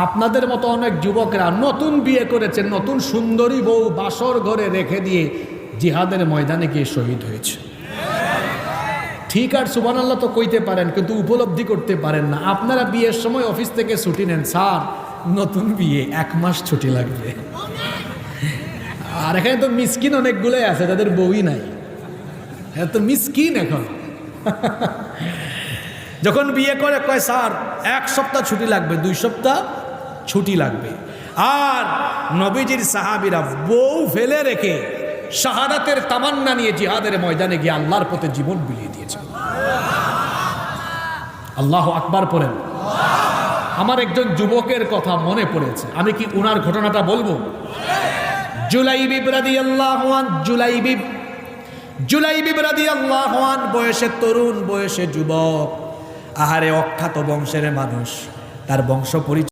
আপনাদের মতো অনেক যুবকরা নতুন বিয়ে করেছেন, নতুন সুন্দরী বউ বাসর ঘরে রেখে দিয়ে জিহাদের ময়দানে গিয়ে শহীদ হয়েছে। ঠিক আর সুবহানাল্লাহ তো কইতে পারেন, কিন্তু উপলব্ধি করতে পারেন না। আপনারা বিয়ের সময় অফিস থেকে ছুটি নেন, স্যার নতুন বিয়ে 1 মাস ছুটি লাগবে। আর এখানে তো মিসকিন অনেকগুলোই আছে যাদের বউই নাই, তো মিসকিন এখন। যখন বিয়ে করে কয় স্যার 1 সপ্তাহ ছুটি লাগবে, 2 সপ্তাহ ছুটি লাগবে। আর নবীজির সাহাবীরা বউ ফেলে রেখে শাহাদাতের তামান্না নিয়ে জিহাদের ময়দানে গিয়ে আল্লাহর পথে জীবন বিলিয়ে দিয়েছে। আল্লাহু আকবার পড়েন। আমার একজন যুবকের কথা মনে পড়েছে, আমি কি উনার ঘটনাটা বলবো? জুলাইবিব রাদিয়াল্লাহু আনহু, জুলাইবিব রাদিয়াল্লাহু আনহু বয়সে তরুণ, বয়সে যুবক, আহারে অখ্যাত বংশের মানুষ, তার বংশ পরিচয়